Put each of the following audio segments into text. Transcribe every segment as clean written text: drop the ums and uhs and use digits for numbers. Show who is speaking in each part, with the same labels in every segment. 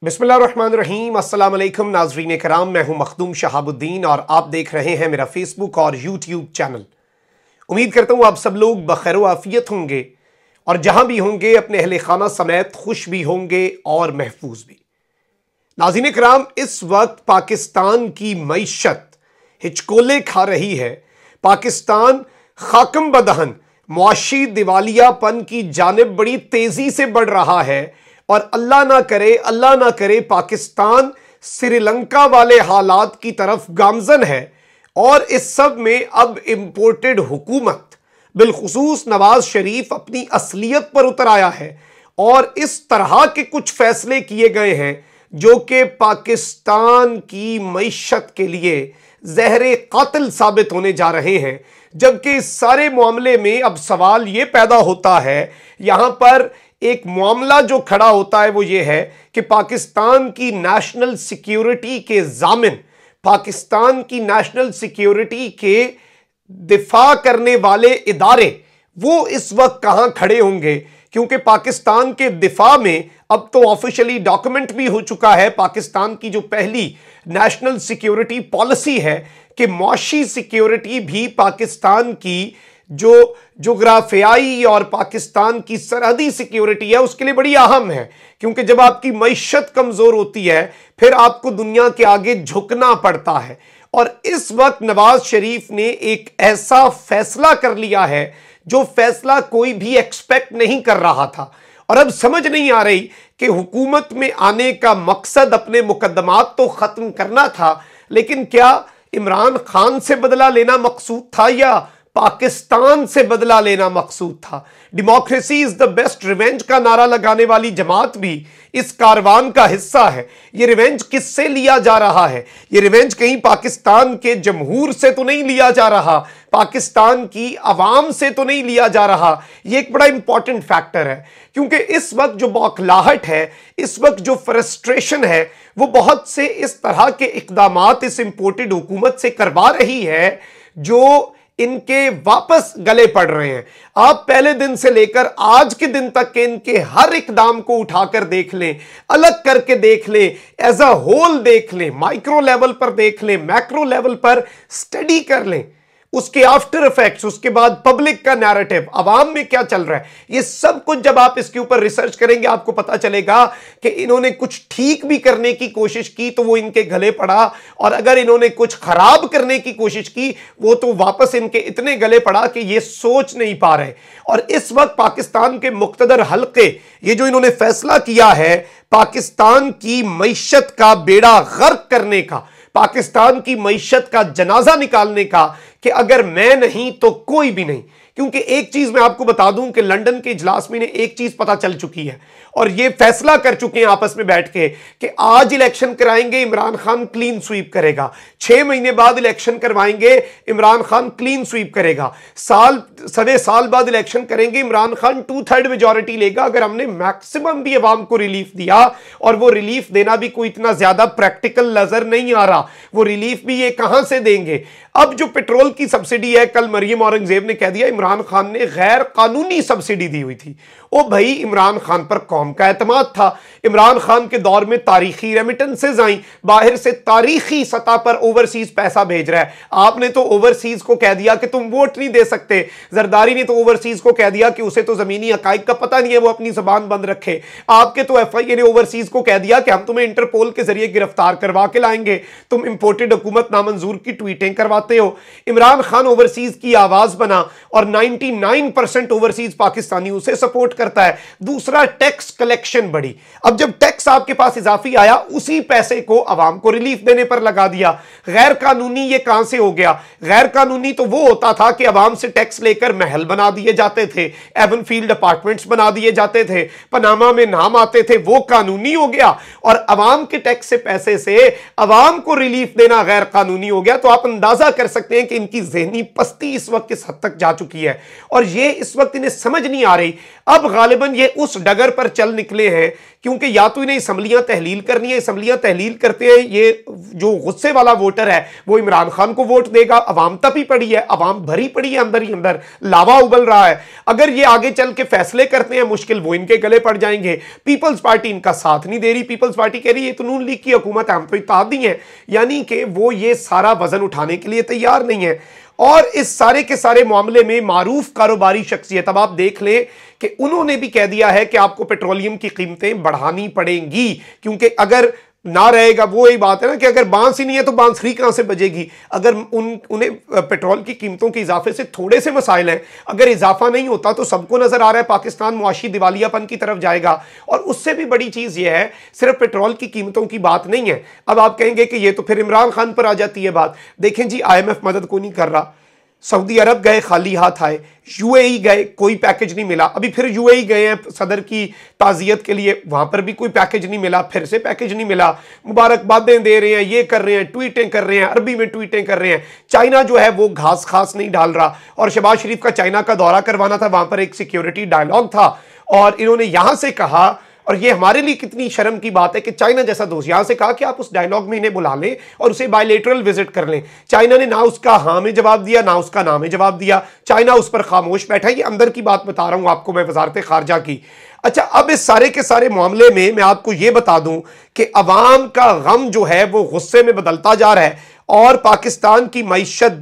Speaker 1: बिस्मिल्लाहिर्रहमानिर्रहीम। अस्सलाम वालेकुम नाज़रीन कराम, मैं हूं मखदूम शहाबुद्दीन और आप देख रहे हैं मेरा फेसबुक और यूट्यूब चैनल। उम्मीद करता हूं आप सब लोग बखैर व आफियत होंगे और जहां भी होंगे अपने अहले खाना समेत खुश भी होंगे और महफूज भी। नाज़रीन कराम, इस वक्त पाकिस्तान की मईशत हिचकोले खा रही है। पाकिस्तान खाकम बदहन मुआशी दिवालियापन की जानिब बड़ी तेजी से बढ़ रहा है और अल्लाह ना करे पाकिस्तान श्रीलंका वाले हालात की तरफ गामजन है। और इस सब में अब इंपोर्टेड हुकूमत बिलखुसूस नवाज शरीफ अपनी असलियत पर उतर आया है और इस तरह के कुछ फैसले किए गए हैं जो कि पाकिस्तान की मईशत के लिए जहरे कातिल साबित होने जा रहे हैं। जबकि इस सारे मामले में अब सवाल यह पैदा होता है, यहां पर एक मामला जो खड़ा होता है वो ये है कि पाकिस्तान की नेशनल सिक्योरिटी के जामिन, पाकिस्तान की नेशनल सिक्योरिटी के दिफा करने वाले इदारे वो इस वक्त कहां खड़े होंगे, क्योंकि पाकिस्तान के दिफा में अब तो ऑफिशियली डॉक्यूमेंट भी हो चुका है। पाकिस्तान की जो पहली नेशनल सिक्योरिटी पॉलिसी है कि मुआशी सिक्योरिटी भी पाकिस्तान की जो जोग्राफियाई और पाकिस्तान की सरहदी सिक्योरिटी है उसके लिए बड़ी अहम है, क्योंकि जब आपकी मईशत कमजोर होती है फिर आपको दुनिया के आगे झुकना पड़ता है। और इस वक्त नवाज शरीफ ने एक ऐसा फैसला कर लिया है जो फैसला कोई भी एक्सपेक्ट नहीं कर रहा था। और अब समझ नहीं आ रही कि हुकूमत में आने का मकसद अपने मुकदमात तो खत्म करना था, लेकिन क्या इमरान खान से बदला लेना मकसूद था या पाकिस्तान से बदला लेना मकसूद था। Democracy is the best revenge का नारा लगाने वाली जमात भी इस कारवान का हिस्सा है। यह रिवेंज किससे लिया जा रहा है? यह रिवेंज कहीं पाकिस्तान के जमहूर से तो नहीं लिया जा रहा, पाकिस्तान की आवाम से तो नहीं लिया जा रहा। यह एक बड़ा इंपॉर्टेंट फैक्टर है, क्योंकि इस वक्त जो बौखलाहट है, इस वक्त जो फ्रस्ट्रेशन है, वो बहुत से इस तरह के इकदामात इस इंपोर्टेड हुकूमत से करवा रही है जो इनके वापस गले पड़ रहे हैं। आप पहले दिन से लेकर आज के दिन तक के इनके हर इकदाम को उठाकर देख लें, अलग करके देख लें, एज अ होल देख लें, माइक्रो लेवल पर देख लें, मैक्रो लेवल पर स्टडी कर लें, उसके आफ्टर इफेक्ट्स, उसके बाद पब्लिक का नैरेटिव, आवाम में क्या चल रहा है, ये सब कुछ जब आप इसके ऊपर रिसर्च करेंगे आपको पता चलेगा कि इन्होंने कुछ ठीक भी करने की कोशिश की तो वो इनके गले पड़ा, और अगर इन्होंने कुछ खराब करने की कोशिश की वो तो वापस इनके इतने गले पड़ा कि ये सोच नहीं पा रहे। और इस वक्त पाकिस्तान के मुक्तदर हल्के ये जो इन्होंने फैसला किया है पाकिस्तान की मईशत का बेड़ा गर्क करने का, पाकिस्तान की मईशत का जनाजा निकालने का, कि अगर मैं नहीं तो कोई भी नहीं। क्योंकि एक चीज मैं आपको बता दूं कि लंदन के इजलास में एक चीज पता चल चुकी है और ये फैसला कर चुके हैं आपस में बैठ के कि आज इलेक्शन कराएंगे, इमरान खान क्लीन स्वीप करेगा। 6 महीने बाद इलेक्शन करवाएंगे, इमरान खान क्लीन स्वीप करेगा। सवे साल बाद इलेक्शन करेंगे, इमरान खान 2/3 मेजॉरिटी लेगा। अगर हमने मैक्सिमम भी अवाम को रिलीफ दिया, और वो रिलीफ देना भी कोई इतना ज्यादा प्रैक्टिकल नजर नहीं आ रहा, वो रिलीफ भी ये कहां से देंगे। अब जो पेट्रोल की सब्सिडी है, कल मरियम औरंगजेब ने कह दिया इमरान खान ने गैर कानूनी सब्सिडी दी हुई थी। ओ भाई, इमरान खान पर कौम का एतमाद था। इमरान खान के दौर में तारीखी रेमिटेंसेज आई, बाहर से तारीखी सतह पर ओवरसीज पैसा भेज रहा है। आपने तो ओवरसीज को कह दिया कि तुम वोट नहीं दे सकते। जरदारी ने तो ओवरसीज को कह दिया कि उसे तो जमीनी हकाइक का पता नहीं है, वो अपनी जबान बंद रखे। आपके तो FIA ने ओवरसीज को कह दिया कि हम तुम्हें इंटरपोल के जरिए गिरफ्तार करवा के लाएंगे, तुम इंपोर्टेड हुकूमत नामंजूर की ट्वीटें करवाते हो। इमरान खान ओवरसीज की आवाज बना और 99% ओवरसीज पाकिस्तानी उसे सपोर्ट करता है। दूसरा, टैक्स कलेक्शन बढ़ी। अब जब टैक्स आपके पास इजाफी आया, उसी पैसे को अवाम को रिलीफ देने पर लगा दिया। गैर कानूनी ये कहां से हो गया? गैर कानूनी तो वो होता था कि अवाम से टैक्स लेकर महल बना दिए जाते थे, एवन फील्ड अपार्टमेंट्स बना दिए जाते थे, पनामा में नाम आते थे, वो कानूनी हो गया। और अवाम के टैक्स से पैसे से अवाम को रिलीफ देना गैर कानूनी हो गया। तो आप अंदाजा कर सकते हैं कि इनकी ज़हनी पस्ती इस वक्त किस हद तक जा चुकी है और ये इस वक्त इन्हें समझ नहीं आ रही। अब गालिबन ये उस डगर पर चल निकले हैं क्योंकि या तो इन्हें असम्बलियां तहलील करनी है, असम्बलियां तहलील करते हैं ये जो गुस्से वाला वोटर है वो इमरान खान को वोट देगा। अवाम तपी पड़ी है, अवाम भरी पड़ी है, अंदर ही अंदर लावा उबल रहा है। अगर ये आगे चल के फैसले करते हैं मुश्किल वो इनके गले पड़ जाएंगे। पीपल्स पार्टी इनका साथ नहीं दे रही, पीपल्स पार्टी कह रही है तो नून लीग की हुकूमत है, हम तो इत्तेहादी हैं, यानी कि वो ये सारा वजन उठाने के लिए तैयार नहीं है। और इस सारे के सारे मामले में मारूफ कारोबारी शख्सियत, अब आप देख लें कि उन्होंने भी कह दिया है कि आपको पेट्रोलियम की कीमतें बढ़ानी पड़ेंगी, क्योंकि अगर ना रहेगा, वो यही बात है ना कि अगर बांस ही नहीं है तो बांसुरी कहां से बजेगी। अगर उन्हें पेट्रोल की कीमतों के इजाफे से थोड़े से मसाइल हैं, अगर इजाफा नहीं होता तो सबको नजर आ रहा है पाकिस्तान मुआशी दिवालियापन की तरफ जाएगा। और उससे भी बड़ी चीज यह है, सिर्फ पेट्रोल की कीमतों की बात नहीं है। अब आप कहेंगे कि ये तो फिर इमरान खान पर आ जाती है बात। देखें जी, IMF मदद को नहीं कर रहा, सऊदी अरब गए खाली हाथ आए, UAE गए कोई पैकेज नहीं मिला, अभी फिर UAE गए हैं सदर की ताजियत के लिए, वहां पर भी कोई पैकेज नहीं मिला, फिर से पैकेज नहीं मिला, मुबारकबादें दे रहे हैं, ये कर रहे हैं, ट्वीटें कर रहे हैं, अरबी में ट्वीटें कर रहे हैं। चाइना जो है वो घास खास नहीं डाल रहा, और शहबाज शरीफ का चाइना का दौरा करवाना था, वहां पर एक सिक्योरिटी डायलॉग था और इन्होंने यहां से कहा, और ये हमारे लिए कितनी शर्म की बात है कि चाइना जैसा दोस्त यहां से कहा कि आप उस डायलॉग में इन्हें बुला लें और उसे बायलेटरल विजिट कर लें। चाइना ने ना उसका हाँ में जवाब दिया, ना उसका ना में जवाब दिया, चाइना उस पर खामोश बैठा। ये अंदर की बात बता रहा हूं आपको मैं, वजारत खारजा की। अच्छा, अब इस सारे के सारे मामले में मैं आपको यह बता दूं कि अवाम का गम जो है वो गुस्से में बदलता जा रहा है और पाकिस्तान की मईशत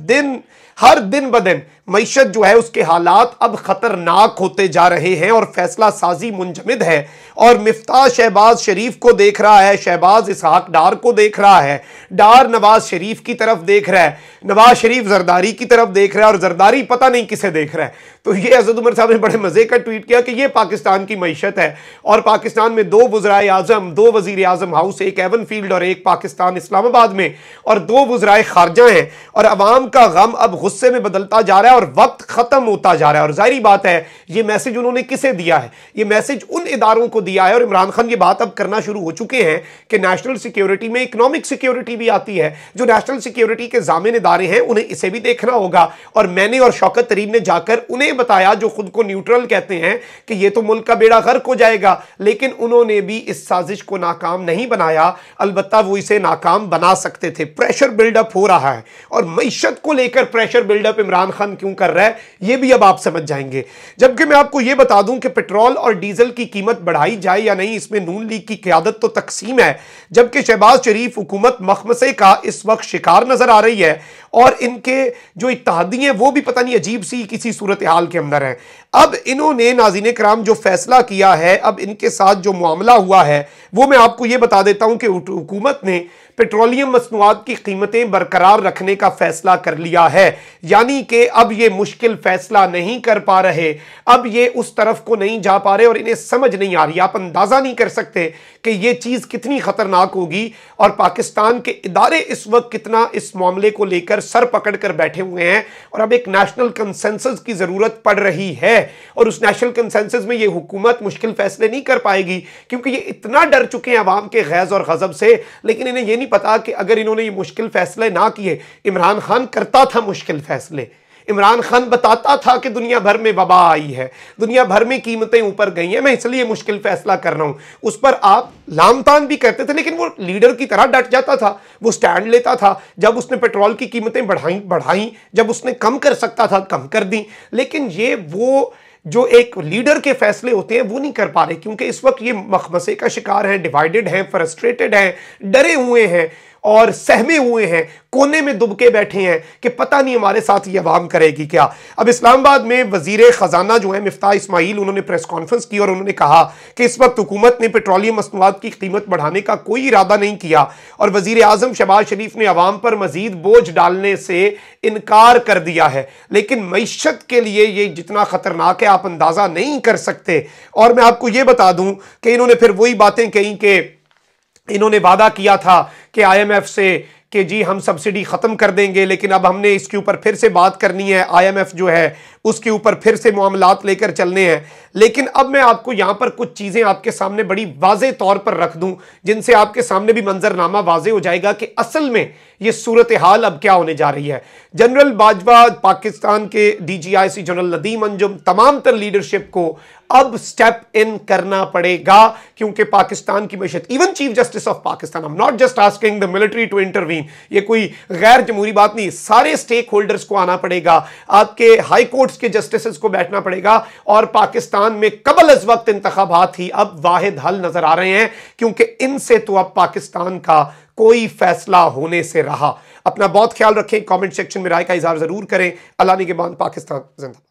Speaker 1: हर दिन ब दिन मईशत जो है उसके हालात अब खतरनाक होते जा रहे हैं और फैसला साजी मुंजमद है। और मिफ्ताह शहबाज शरीफ को देख रहा है, शहबाज इसहाक डार को देख रहा है, डार नवाज शरीफ की तरफ देख रहा है, नवाज शरीफ जरदारी की तरफ देख रहा है और जरदारी पता नहीं किसे देख रहा है। तो ये असद उमर साहब ने बड़े मजे का ट्वीट किया कि ये पाकिस्तान की मईशत है और पाकिस्तान में 2 वज़राए आज़म, 2 वज़ीर आज़म हाउस, एक एवन फील्ड और एक पाकिस्तान इस्लामाबाद में, और 2 वज़राए खारजा हैं और अवाम का गम अब गुस्से में बदलता जा रहा है और वक्त खत्म होता जा रहा है। और जाहिर बात है ये मैसेज उन्होंने किसे दिया है? ये मैसेज उन इदारों को दिया है और इमरान खान ये बात अब करना शुरू हो चुके हैं कि नेशनल सिक्योरिटी में इकोनॉमिक सिक्योरिटी भी आती है। जो नेशनल सिक्योरिटी के जामिन इदारे हैं उन्हें इसे भी देखना होगा। और मैंने और शौकत तरीन ने जाकर उन्हें बताया जो खुद को न्यूट्रल कहते हैं कि ये तो मुल्क का बेड़ा गर्क हो जाएगा, लेकिन उन्होंने भी इस साजिश को नाकाम नहीं बनाया, अलबत्ता वो इसे नाकाम बना सकते थे। प्रेशर बिल्डअप हो रहा है और मईशत को लेकर प्रेशर बिल्डअप इमरान खान क्यों कर रहा है ये भी अब आप समझ जाएंगे। जबकि मैं आपको यह बता दूं कि पेट्रोल और डीजल की कीमत बढ़ाई जाए या नहीं, इसमें नून लीग की क़यादत तो तकसीम है, जबकि शहबाज शरीफ हुकूमत मखमसे का इस वक्त शिकार नजर आ रही है और इनके जो इत्तेहादी हैं वो भी पता नहीं अजीब सी किसी सूरत हाल के अंदर है। अब इन्होंने नाज़रीन कराम जो फैसला किया है, अब इनके साथ जो मामला हुआ है वो मैं आपको ये बता देता हूं कि हुकूमत ने पेट्रोलियम मसनूआत की कीमतें बरकरार रखने का फैसला कर लिया है। यानी कि अब ये मुश्किल फैसला नहीं कर पा रहे, अब ये उस तरफ को नहीं जा पा रहे और इन्हें समझ नहीं आ रही। आप अंदाजा नहीं कर सकते कि ये चीज कितनी खतरनाक होगी और पाकिस्तान के इदारे इस वक्त कितना इस मामले को लेकर सर पकड़ कर बैठे हुए हैं और अब एक नेशनल कंसेंसस की जरूरत पड़ रही है। और उस नेशनल कंसेंसस में ये हुकूमत मुश्किल फैसले नहीं कर पाएगी क्योंकि ये इतना डर चुके हैं अवाम के गैज़ और गज़ब से, लेकिन इन्हें ये नहीं पता कि अगर इन्होंने ये मुश्किल फैसले ना किए, इमरान खान करता था मुश्किल फैसले, इमरान खान बताता था कि दुनिया भर में वबा आई है, दुनिया भर में कीमतें ऊपर गई हैं, मैं इसलिए मुश्किल फैसला कर रहा हूं। उस पर आप लामतान भी करते थे, लेकिन वो लीडर की तरह डट जाता था, वो स्टैंड लेता था। जब उसने पेट्रोल की कीमतें बढ़ाई, जब उसने कम कर सकता था कम कर दी। लेकिन ये वो जो एक लीडर के फैसले होते हैं वो नहीं कर पा रहे क्योंकि इस वक्त ये मखमसे का शिकार हैं, डिवाइडेड हैं, फ्रस्ट्रेटेड हैं, डरे हुए हैं और सहमे हुए हैं, कोने में दुबके बैठे हैं कि पता नहीं हमारे साथ ये अवाम करेगी क्या। अब इस्लामाबाद में वजीर खजाना जो है मिफ्ताह इस्माइल, उन्होंने प्रेस कॉन्फ्रेंस की और उन्होंने कहा कि इस वक्त हुकूमत ने पेट्रोलियम मसनूआत की कीमत बढ़ाने का कोई इरादा नहीं किया और वजीर आजम शहबाज शरीफ ने अवाम पर मजीद बोझ डालने से इनकार कर दिया है। लेकिन मईशत के लिए ये जितना खतरनाक है आप अंदाजा नहीं कर सकते। और मैं आपको ये बता दूं कि इन्होंने फिर वही बातें कही कि इन्होंने वादा किया था कि IMF से कि जी हम सब्सिडी ख़त्म कर देंगे, लेकिन अब हमने इसके ऊपर फिर से बात करनी है, IMF जो है उसके ऊपर फिर से मामलात लेकर चलने हैं। लेकिन अब मैं आपको यहाँ पर कुछ चीज़ें आपके सामने बड़ी वाज़े तौर पर रख दूँ जिनसे आपके सामने भी मंजरनामा वाज़े हो जाएगा कि असल में ये सूरत हाल अब क्या होने जा रही है। जनरल बाजवा, पाकिस्तान के डीजीआईसी जनरल नदीम अंजुम, तमाम तर लीडरशिप को अब स्टेप इन करना पड़ेगा, क्योंकि पाकिस्तान की मैशत, even chief justice of Pakistan, I am not just asking the military to intervene, ये कोई गैर जमहूरी बात नहीं, सारे स्टेक होल्डर्स को आना पड़ेगा, आपके हाई कोर्ट्स के जस्टिस को बैठना पड़ेगा, और पाकिस्तान में कबल अज वक्त इंतखाबात ही अब वाहिद हल नजर आ रहे हैं, क्योंकि इनसे तो अब पाकिस्तान का कोई फैसला होने से रहा। अपना बहुत ख्याल रखें, कमेंट सेक्शन में राय का इजहार जरूर करें। अल्लाह निगहबान, पाकिस्तान जिंदाबाद।